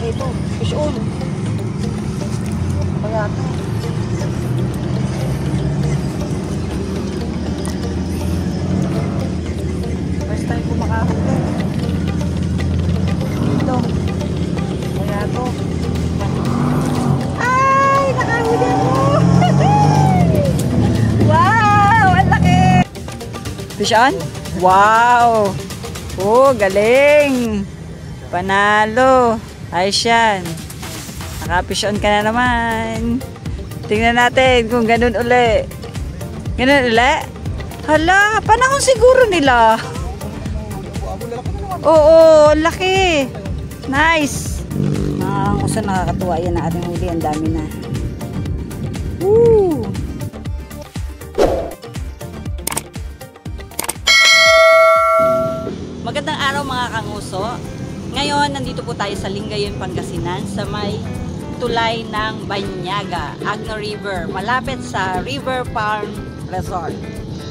Malaki ito. Fish on. Kaya ito. First time ko makahuli. Ito. Kaya ito. Ay! Nakahuli ako! Wow! Ang laki! Fish on? Wow! Oh, galing! Panalo! Ayos yan! Naka-fish on ka na naman! Tingnan natin kung ganun uli. Ganun uli? Hala! Panahon siguro nila! Oo! Laki! Nice! Nakakangkusa, nakakatuwa yan na ating huli. Ang dami na. Woo! Magandang araw mga kanguso. Ngayon, nandito po tayo sa Lingayen, Pangasinan sa may tulay ng Banyaga, Agno River, malapit sa River Farm Resort.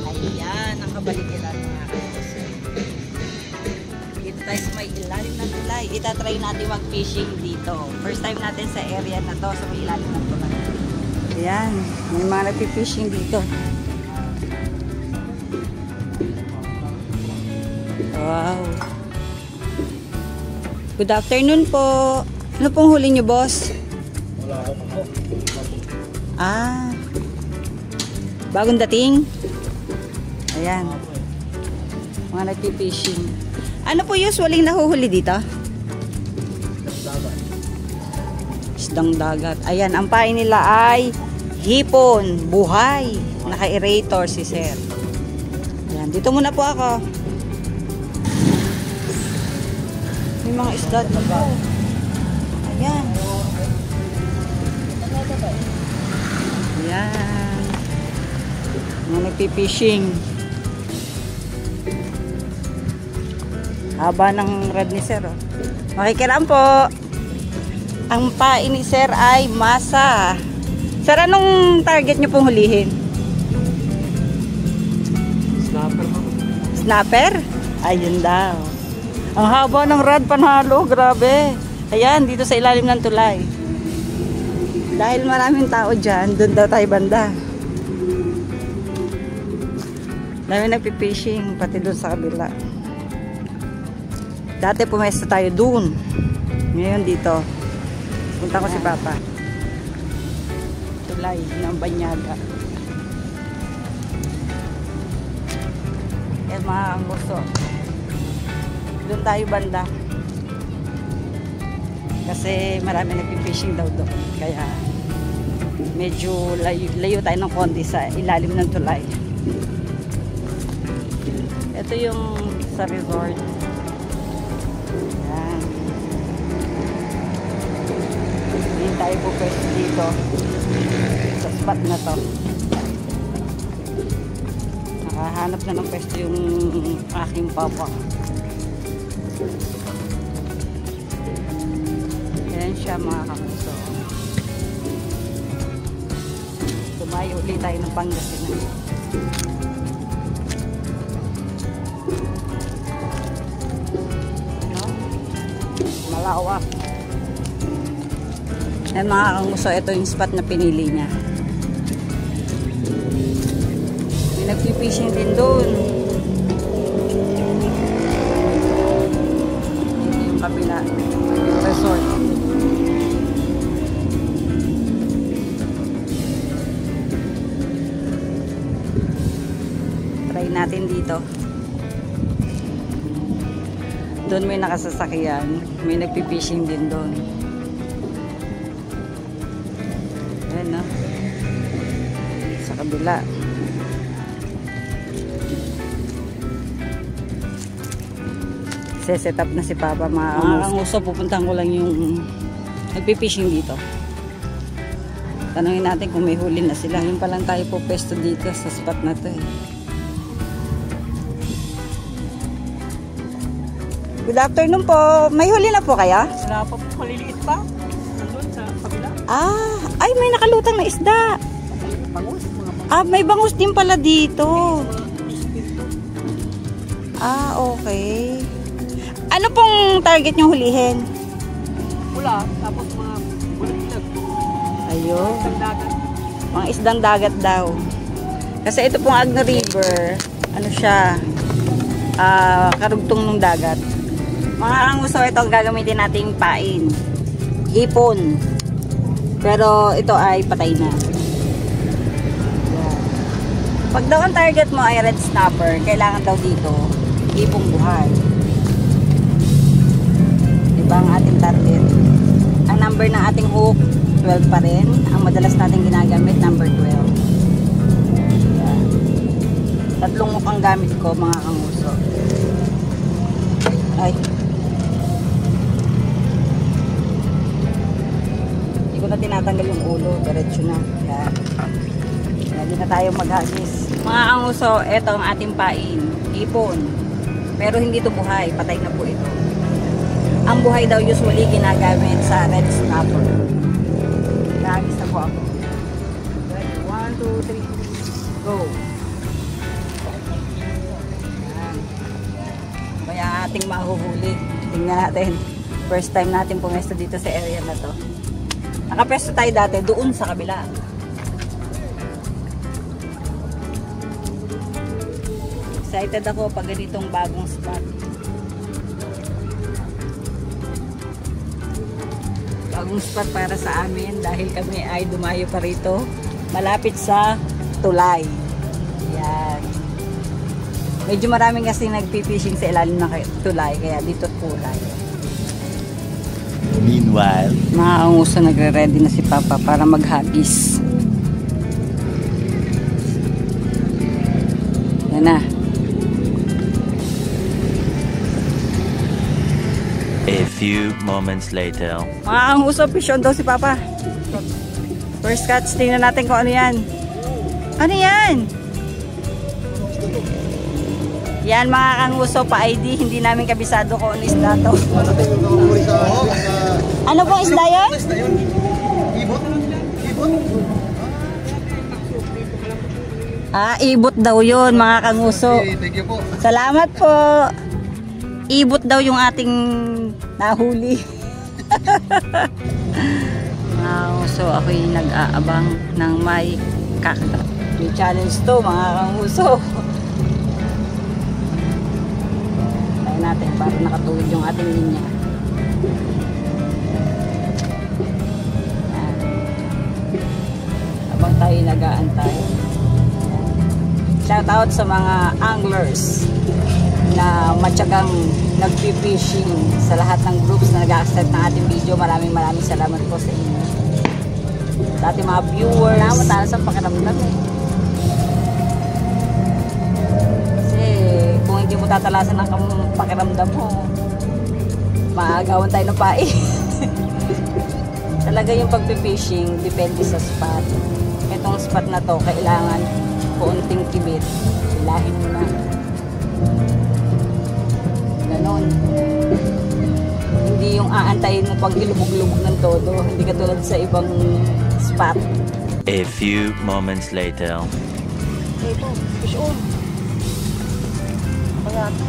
Ayan, ang kabalikiran mga kanguso. Dito tayo sa may ilalim ng tulay. Itatry natin mag-fishing dito. First time natin sa area na to, sa may ilalim ng tulay. Ayan, may mga nagpi-fishing dito. Wow. Good afternoon po. Ano pong huli nyo, boss? Wala ako po. Ah. Bagong dating? Ayan. Mga nagpi-fishing. Ano po usually nahuhuli dito? Isdang dagat. Ayan, ang pain nila ay hipon, buhay. Naka-aerator si sir. Ayan, dito muna po ako. May mga isda dito. Ayan. Ayan. Mga nagpipishing. Haba ng red ni sir. Oh. Makikiram po. Ang pain ni sir ay masa. Sir, anong target nyo pong hulihin? Snapper po. Snapper? Ayun daw. Ang haba ng rod, panalo, grabe. Ayan, dito sa ilalim ng tulay. Dahil maraming tao dyan, doon daw tayo banda. Dami nagpipishing, pati doon sa kabila. Dati pumesta tayo doon. Ngayon dito. Punta ko si Papa. Tulay ng Banyaga. Ayan mga angguso. Doon tayo banda kasi marami nagpipishing daw doon, kaya medyo layo tayo ng konti sa ilalim ng tulay. Ito yung sa resort. Ayan. Hindi tayo po pwede dito sa spot na to. Nakahanap na ng pwesto yung aking papa. Ayan siya mga kamuso. Tumayo ulit tayo ng Pangasinan. No? Malawak. Ayan mga kamuso, ito yung spot na pinili niya. May nagpipishing din doon. Kabila resort. Try natin dito. Doon may nakasasakyan, may nagpipishing din doon. Ayan, no? Sa kabila. Set up na si Papa mga kanguso. Pupuntahan ko lang yung nagpipishing dito. Tanungin natin kung may huli na sila. Yung pa lang tayo po pesto dito sa spot na to eh. Good afternoon po. May huli na po kaya? Wala pa po, maliliit pa. Nandun sa kabila. Ah, ay may nakalutang na isda. Bangus. Ah, may bangus din pala dito. Ah, okay. Ano pong target nyo hulihin? Wala. tapos mga bulag-bulag. Ayun. Isang dagat. Mga isdang dagat daw. Kasi ito pong Agno River, ano siya, karugtong ng dagat. Mga kanguso, ito ang gagamitin nating pain. Hipon. Pero ito ay patay na. Yan. Pag daw ang target mo ay red snapper, kailangan daw dito hipong buhay. Diba ang ating target? Ang number ng ating hook 12 pa rin. Ang madalas natin ginagamit number 12. Yan. Tatlong hook ang gamit ko, mga kanguso. Ay. Hindi ko na tinatanggal yung ulo. Diretso na. Yan. Hindi na tayo maghagis. Mga kanguso, ito ang ating pain. Ipon. Pero hindi ito buhay. Patay na po ito. Ang buhay daw usually ginagamit sa red snapper. Nagis na po ako. 1, 2, 3. Go. Yan. Kaya ating mahuhuli. Tingnan natin. First time natin pumesto dito sa area na to. Nakapesto tayo dati doon sa kabila. Excited ako pag ganitong bagong spot. Bagong spot para sa amin dahil kami ay dumayo pa rito. Malapit sa tulay. Yan. Medyo maraming kasi nagpipishing sa ilalim ng tulay kaya dito tulay. Meanwhile, Mga kanguso, nagre-ready na si Papa para maghagis. Yan na. a few moments later. Mga kanguso, fish on daw si Papa. First catch, tingnan natin kung ano yan. Ano yan? Yan mga kanguso, pa-ID, hindi namin kabisado kung ano isda to. Ano pong isda yun? Ibot daw yun mga kanguso. Thank you po. Salamat po. Ibot daw yung ating nahuli. So ako'y nag-aabang ng may kakagat. May challenge to mga kanguso. Tayo natin para nakatuwid yung ating linya. Habang tayo nag-aantay. Shout out sa mga anglers na matyagang nagpi-fishing sa lahat ng groups na nag-accept ng ating video. Maraming salamat po sa inyo. Sa ating mga viewers. Matalas ang pakiramdam eh. Kasi kung hindi mo tatalasan ang pakiramdam mo, maagawan tayo ng pae. Talaga yung pagpi-fishing depende sa spot. Itong spot na to kailangan konting kibit. Ilahin mo na. Ganon. Hindi yung aantayin mo pag ilubog-lubog ng todo. Hindi katulad sa ibang spot. A few moments later. Ito, fish on. Kaya ito.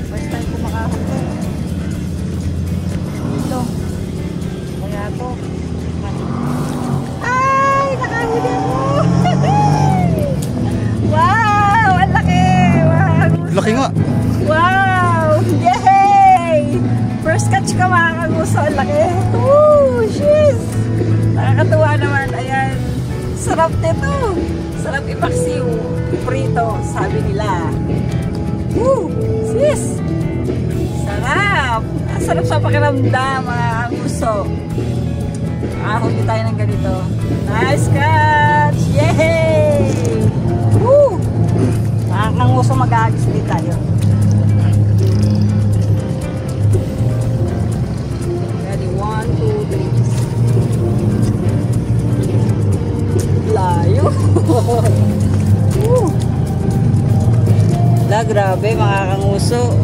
First time ko makahuli. Ito. Kaya ito. Ay! Nakahuli ako! Wow! Ang laki! Wow! Laki nga. Wow! Yay! First catch ka mga kanguso. Ang laki! Woo! Jeez! Nakakatuwa naman. Ayan. Sarap nito. Sarap ipaksiw. Prito. Sabi nila. Woo! Sis! Sarap! Ang sarap sa pakiramdam mga kanguso. Huli tayo ng ganito. Nice catch! Yay! Woo! Mga kanguso, mag-aagis ulit tayo. Ready, 1, 2, 3. Layo. Grabe mga kanguso.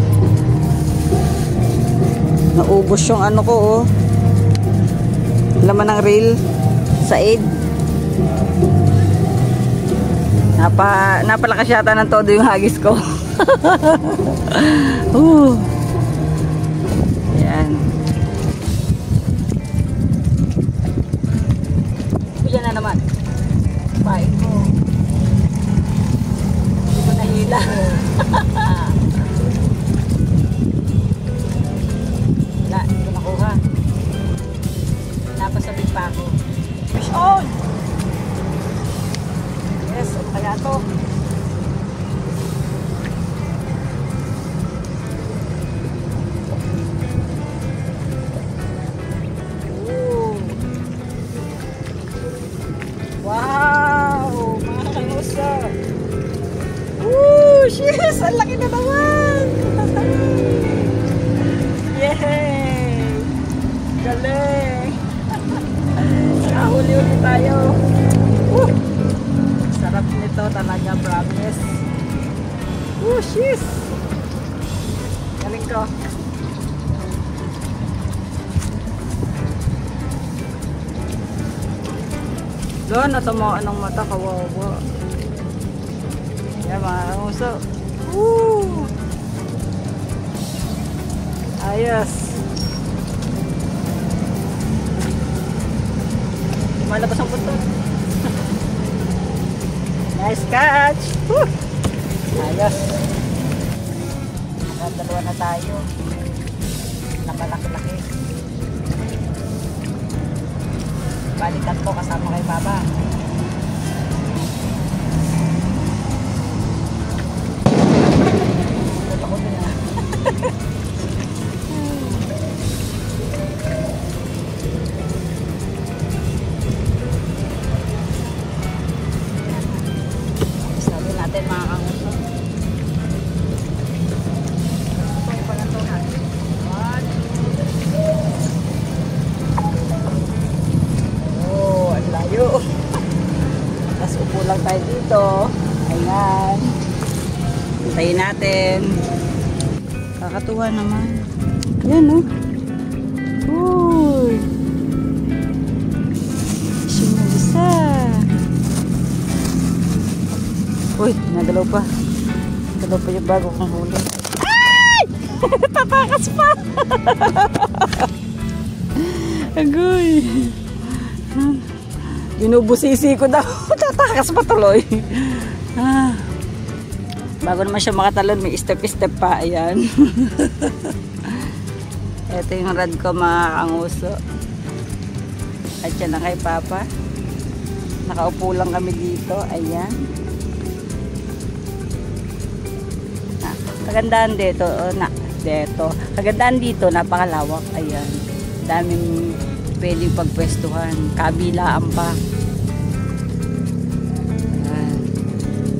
Naubos yung ano ko oh. Laman ng reel sa aid. Napalakas yata ng todo yung hagis ko. Yan. Yan na naman. Pain mo. Hindi ko nahila. Wala, hindi ko nakuha. Napasabit pa ako. Fish on! Yes, ano kaya to? Wow! Mga kanguso! Woo! Yes! Ang laki na naman! Yay! Galing! Nakahuli-uli tayo! Woo! Sarap nito talaga, promise! Woo! Yes! Galing ko! Doon, natamaan ng mata, kawawa. Yan mga kanguso. Woo! Ayos. Malabas ang punto. Nice catch! Woo! Ayos. Nakadalawa na tayo. Nakalaki-laki. Balikan ko kasama kay Papa. Ako din na. Sabi natin mga kanguso. Ito yung palanto natin. 1, 2, 3. Layo. Tapos upo lang tayo dito. Ayan. Hintayin natin. Kakatuwa naman. Ayan, no? Uy. Sinulisa. Uy, nadalaw pa. Nadalaw pa yung bago kong huli. Ay! Tatakas pa! Agoy. Binubusisi ko daw. Tatakas pa tuloy. Bago naman siya makatalon, may step-step pa. Ayan. Ito yung rad ko mga kanguso. At yan na kay Papa. Nakaupo lang kami dito. Ayan. Kagandaan dito. Kagandaan dito, napakalawak. Ayan. Daming pwedeng pagpwestuhan. Kabilaan pa. Ayan.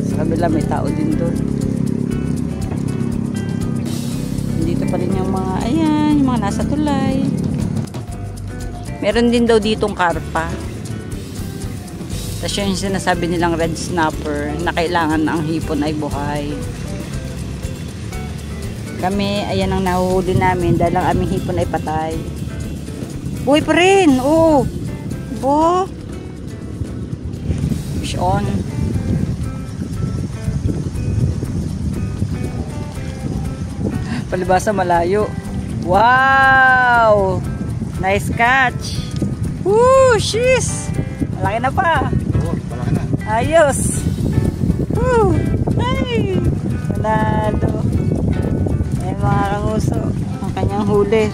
Sa kabila may tao din doon. Dito pa rin yung mga, ayan, yung mga nasa tulay. Meron din daw ditong karpa. Tapos yung sinasabi nilang red snapper na kailangan ang hipon ay buhay. Kami, ayan ang nahuhuli namin dahil ang aming hipon ay patay. Buhay pa rin! Oo! Bo! Fish on! Palibasa malayo. Wow! Nice catch! Woo! Sheesh! Malaki na pa! Oo, malaki na. Ayos! Woo! Ay! Manalo! Ayan mga kanguso, ang kanyang huli.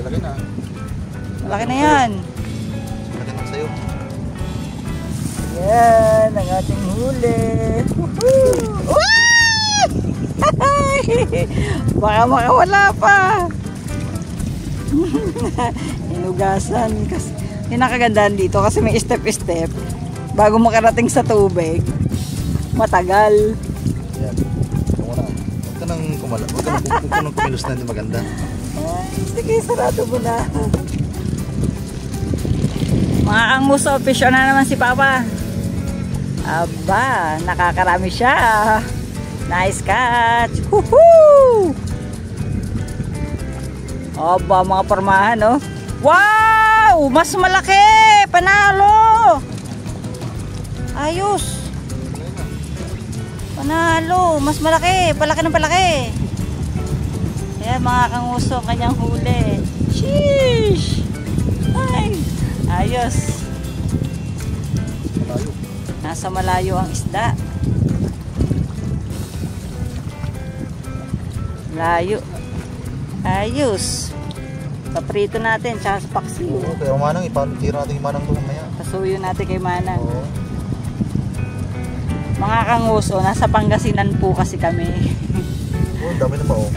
Malaki na. Malaki na yan! Malaki na sa'yo. Yan, ang ating huli. Woohoo! Baka makawala pa. Inugasan. Kasi, yung nakagandaan dito kasi may step-step. Bago makarating sa tubig, matagal. Yan. Ito mo na. Huwag ka nang kumala. Huwag ka nang kumilos na hindi maganda. Ay, sige, sarado mo na. Mga kanguso, fish on na naman si Papa. Aba, nakakarami siya. Nice catch. Woohoo! Aba, mga pormahan, no? Wow! Mas malaki! Panalo! Ayos! Panalo, mas malaki, palaki ng palaki. Ayan mga kanguso, kanyang huli. Sheesh! Ay, ayos. Malayo. Nasa malayo ang isda. Layo. Ayos. Paprito natin, tsaka sa paksiw. Oo, kaya Manang, ipatira natin yung Manang doon mamaya. Pasuyo natin kay Manang. Oo. Mga kanguso, nasa Pangasinan po kasi kami. Oh, dami naman oh.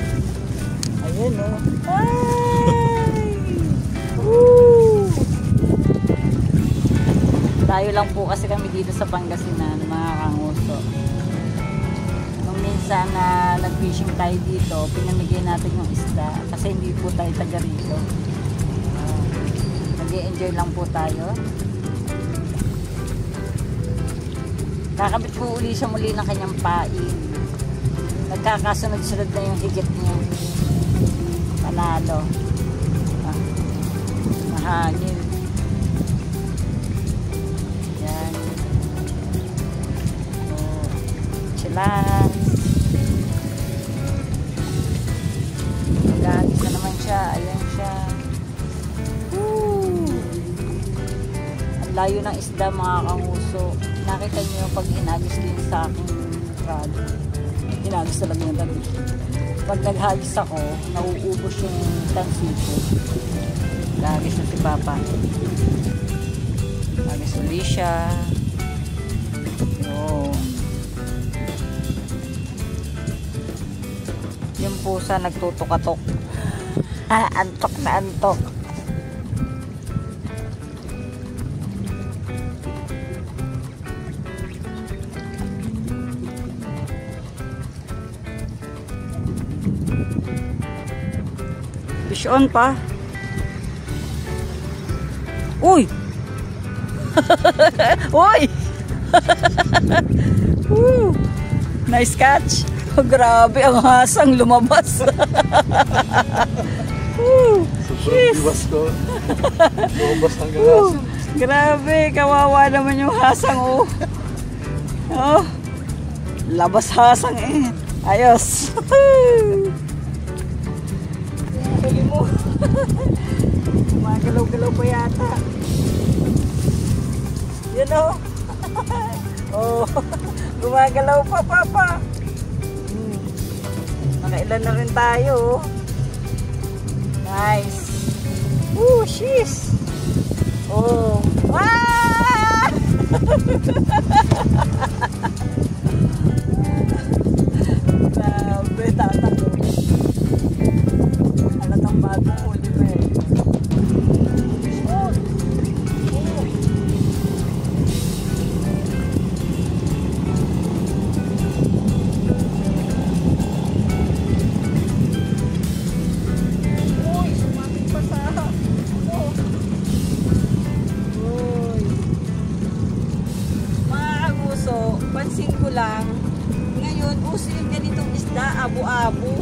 Ayun oh. Ay! Woo! Tayo lang po kasi kami dito sa Pangasinan, mga kanguso. Nung minsan na nag-fishing tayo dito, pinamigay natin yung isda kasi hindi po tayo taga rito. Nag-i-enjoy lang po tayo. Kakabit po uli siya muli ng kanyang pain. Nagkakasunod-sunod na yung higit niya. Panalo. Mahangin. Yan. Oh, chillans. Nagahagis na naman siya. Ayan siya. Woo! Ang layo ng isda mga kanguso. Nakita niyo yung pag hinagis ko yun sa aking rod. Hinagis talaga yung tabi. Pag naghagis ako, nauubos yung tansito. Nagagis na si Papa. Nagagis uli siya. Yun. Yung pusa nagtutukatok. Antok na antok. Fish on pa. Uy! Uy! Nice catch. Oh, grabe, ang hasang lumabas. Sobrang diwas ko. Lumabas hanggang hasang. Grabe, kawawa naman yung hasang oh. Oh. Labas hasang eh. Ayos. Huli mo. Gumagalaw-galaw pa yata. Yun o. Oh. Gumagalaw pa, Papa. Nakailan na rin tayo. Nice. Sheesh. Oh. Ah! Grabe, tatago. Halatang bagong huli mo eh. Uy, sumapit pa sa Uy. Mga kaguso, pansin ko lang, ngayon, uso yung ganitong isda, abu-abu.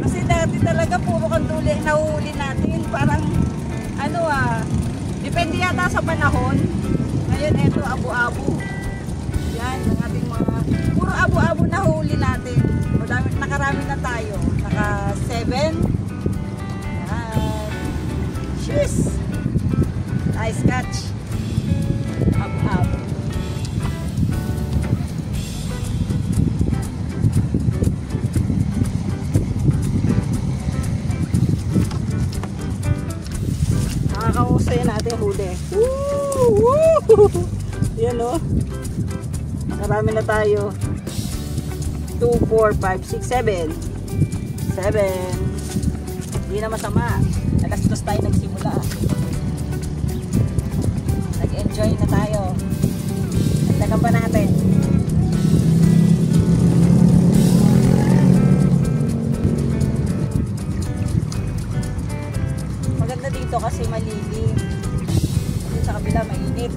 Kasi dati talaga puro kanduli ang nahuhuli natin. Parang, depende yata sa panahon. Ngayon, eto, abu-abu. Yan, ang ating mga, puro abu-abu na huli natin. Nakarami na tayo. Naka 7. Yan. Sheesh! Nice catch. Abu-abu. Nakakausay natin huli. Woo! Yan o. Nakarami na tayo. 2, 4, 5, 6, 7. 7. Hindi na masama. Alas 2 tayo nagsimula. Nag-enjoy na tayo. Nagtagan pa natin. Maganda dito kasi malilim. Kasi sa kabila mainit.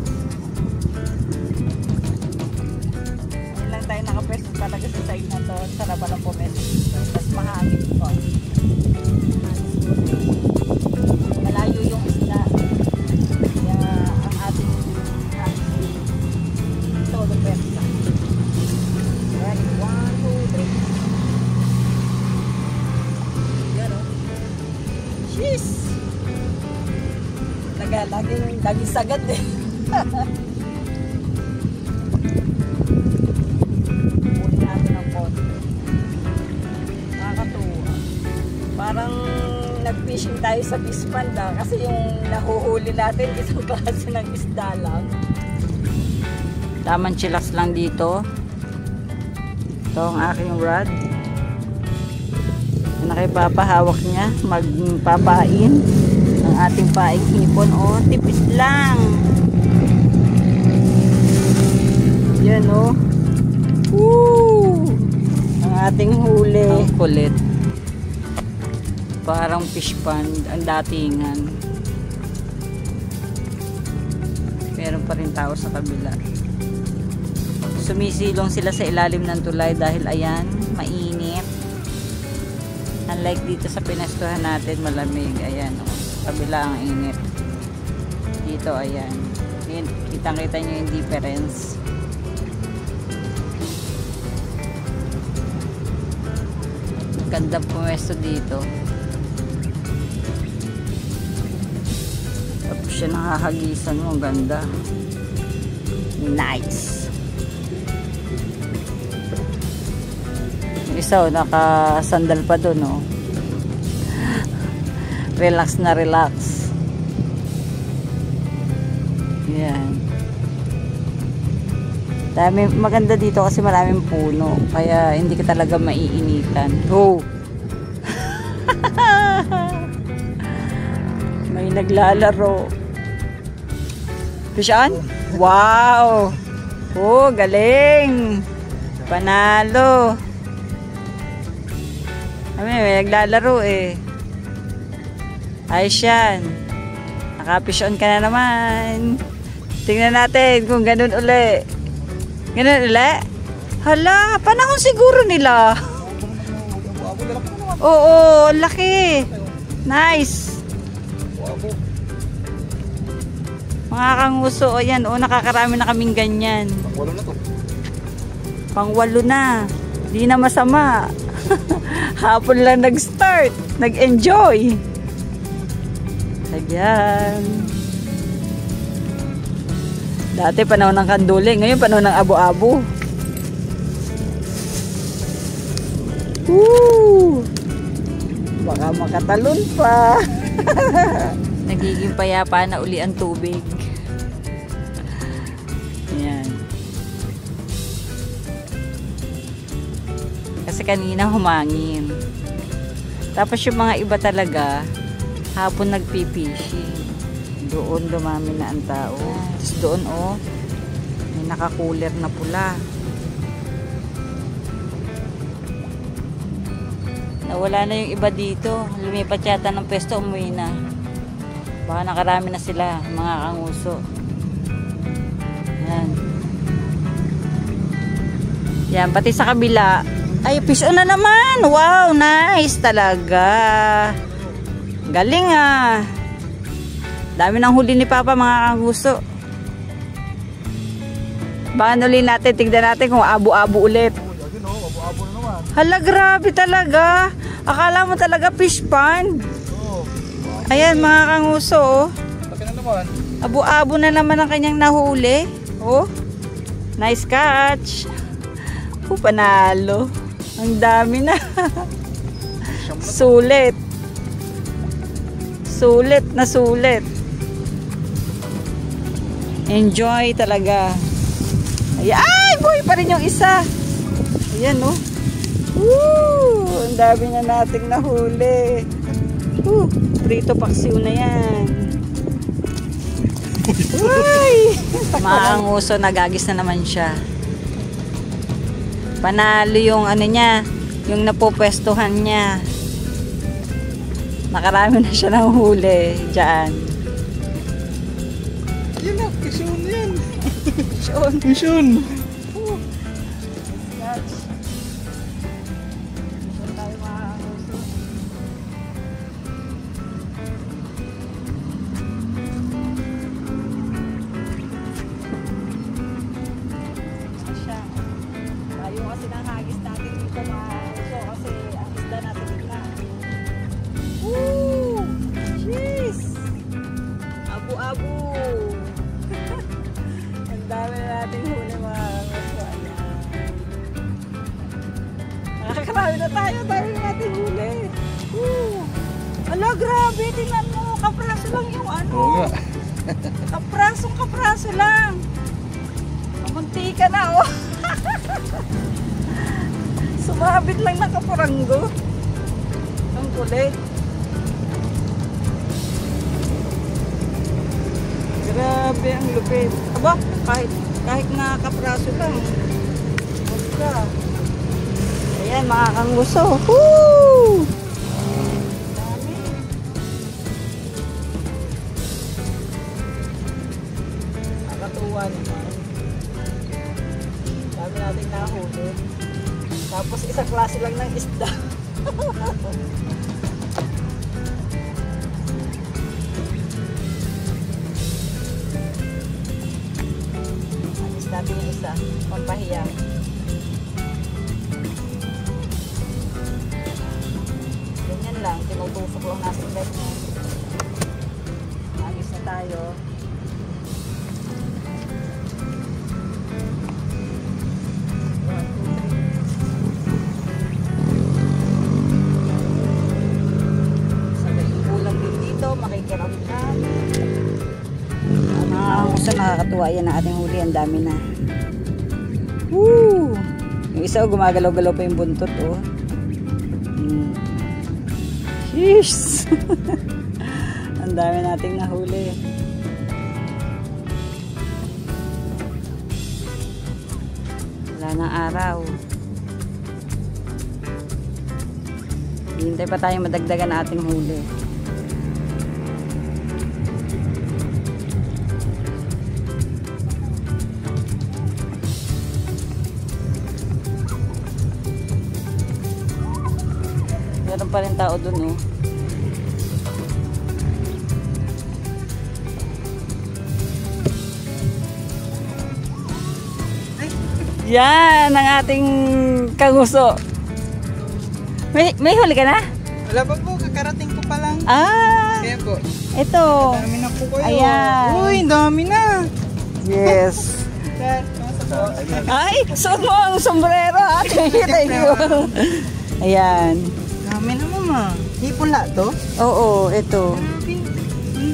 Ngayon lang tayo nakapwesto talaga sa side na to. Sarap palang pumwesto dito. Tapos mahangin po. Malayo yung isda. Kaya ang ating todo pwesto. Ready, 1, laging sagad eh. Kunin natin ang konti. Nakakatuwa. Parang nag-fishing tayo sa fish pond kasi yung nahuhuli natin isang klase ng isda lang. Tamang chillax lang dito. Ito ang aking rod. Nakipapahawak niya, magpapain ang ating paing hipon. O, tipis lang. Yan o. Woo! Ang ating huli. Ang kulit. Parang fish pond ang datingan. Meron pa rin tao sa kabila. Sumisilong sila sa ilalim ng tulay dahil ayan, mainit. Unlike dito sa pinestuhan natin, malamig. Ayan, oh, kabila ang init. Dito, ayan. Kitang-kita nyo yung difference. Ganda pumesto dito. Tapos siya nakahagisan mo. Ganda. Nice. Isa naka-sandal pa doon, oh. Relax na relax. Yan. Maganda dito kasi maraming puno. Kaya hindi ka talaga maiinitan. Oh! May naglalaro. Fish on? Wow! Oh, galing! Panalo! May naglalaro eh. Ayos yan. Naka-fish on ka na naman. Tingnan natin kung ganun uli. Ganun uli? Hala, panahon siguro nila. Oo, laki. Nice. Mga kanguso, o yan, o nakakarami na kaming ganyan. Pang-walo na to. Pang-walo na. Di na masama. Hapon lang nag-start. Nag-enjoy. Ayan. Dati panahon ng kanduli. Ngayon panahon ng abo-abo. Woo! Baka makatalon pa. Nagiging payapa na uli ang tubig. Ayan. Kasi kanina humangin. Tapos yung mga iba talaga, hapon nagpipishing. Doon dumami na ang tao. Tapos doon, oh, may nakakuler na pula. Nawala na yung iba dito. Lumipat yata ng pwesto, umuwi na. Baka nakarami na sila, mga kanguso. Yan. Yan, pati sa kabila. Ay, fish on na naman. Wow, nice talaga. Galing ah. Dami ng huli ni Papa, mga kanguso. Baka nuli natin, tignan natin kung abo-abo ulit. Abo-abo na naman. Hala, grabe talaga. Akala mo talaga fish pond. Ayan, mga kanguso, oh. Laki na naman. Abo-abo na naman ang kanyang nahuli. Oh, nice catch. Oh, panalo. Ang dami na. Sulit. Sulit na sulit. Enjoy talaga. Ay, boy pa rin yung isa. Ayan, oh. Woo! Ang dami na nating nahuli. Prito paksiw na yan. Uy! Maanguso, nagagis na naman siya. Panalo yung ano niya, yung napupwestuhan niya. Nakarami na siya ng huli dyan. Yan na, kisyon yan. Kisyon. Kisyon. Abu-abu marami na tayo. Dami na natin huli. Ala, grabe. Tingnan mo. Kapraso lang yung ano. Oo nga. Kapraso lang. Munti ka na, oh. Sumabit lang na kapuranggo. Ang kulit. Grabe, ang lupit. Aba, kahit na kapraso lang. Basta. Ayan, mga kanguso. Woo! Dami. Nakatuwa naman. Dami natin nahuli. Tapos isang klase lang ng isda. Alis natin yung isa. Pampahiyang. Ganyan lang. Tinutusok lang natin ganyan. Alis na tayo. Makikiramdam. Sa nakakatuwa yan ang ating huli. Ang dami na. Woo! Yung isa gumagalaw-galaw pa yung buntot, oh. Sheesh! Ang dami nating nahuli. Wala nang araw. Hintay pa tayong madagdagan na ating huli. Meron pa rin tao dun, oh. Yan ang ating kanguso. May huli ka na? Wala pa po, kakarating ko pa lang. Kaya po. Ito. Dami na po kayo. Ayan. Uy, dami na. Yes. Sir, kamusta po? Ay, suot mo ang sombrero, ha? Thank you. Ayan. Dami na, mama. Hipon lahat to? Oo, ito. Grabe.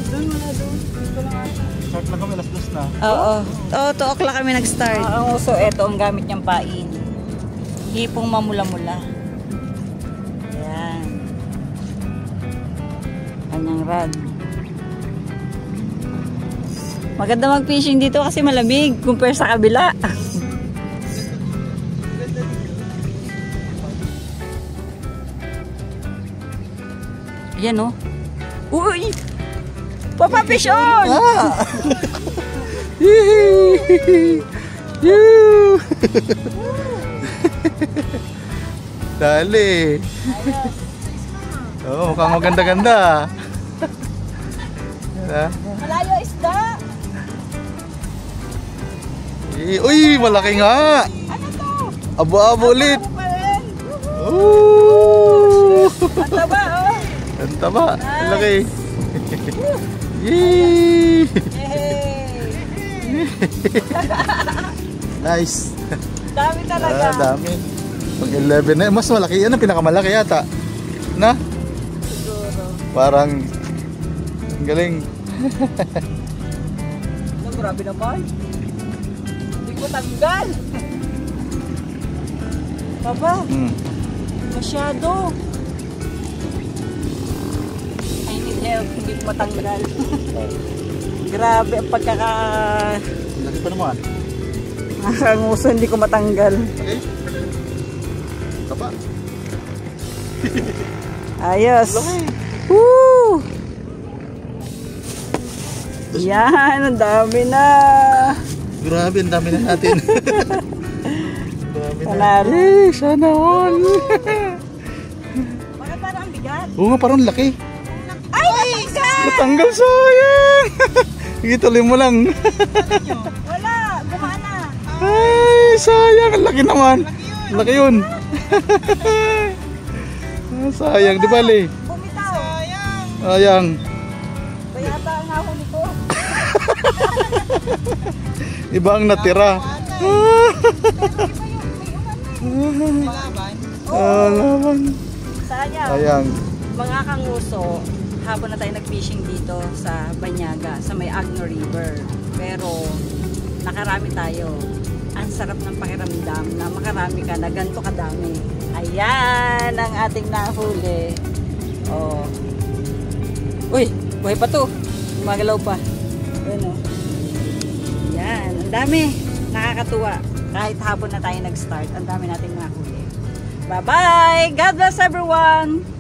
Doon, wala doon. Dito lang ata. Start na kami, alas 2 na. Oo. 2 o'clock kami nag-start. So, ito ang gamit niyang pain. Hipong mamula-mula. Ayan. Kanyang rod. Maganda mag-fishing dito kasi malamig compare sa kabila. Yan, oh. Uy! Papafish on! Dali. Oo, mukhang maganda-ganda. Malayo isda! Uy, malaki nga. Ano to? Abo-abo ulit. Ano pa rin? Ooh! Ang taba, oh! Ang taba. Ang laki. Yay! Yay! Nice. Dami talaga. Dami. Pag 11 na, mas malaki. Yan ang pinakamalaki yata. Na? Siguro. Parang ang galing. Ano, grabe naman. Hindi ko tanggal. Baba, masyado. I need help, hindi ko matanggal. Grabe ang pagkaka... Laki pa naman. Nakakanguso, hindi ko matanggal. Okay. Taba. Ayos. Laki. Woo! Yan, ang dami na. Grabe, ang dami na natin. Dami na. Panalo. Sana all. Bakit parang ang bigat? Oo nga, parang laki. Ay, God! Natanggal, sayang. Ituloy mo lang. Wala, gumana. Ay, sayang. Ang laki naman. Laki yun. Sayang, di bali. Bumitaw. Sayang. Kaya ata ang nahuli ko. Iba ang natira. Malaban. Alaman. Sayang. Sayang. Mga kanguso, hapon na tayo nag-fishing dito sa Banyaga, sa may Agno River. Pero nakarami tayo. Ang sarap ng pakiramdam na makarami ka na ganito kadami. Ayan ang ating nahuli. Oh. Uy, buhay pa to. Gumagalaw pa. Ayan o. Ayan, ang dami. Nakakatuwa. Kahit hapon na tayo nag-start, ang dami nating nahuli. Bye-bye! God bless everyone!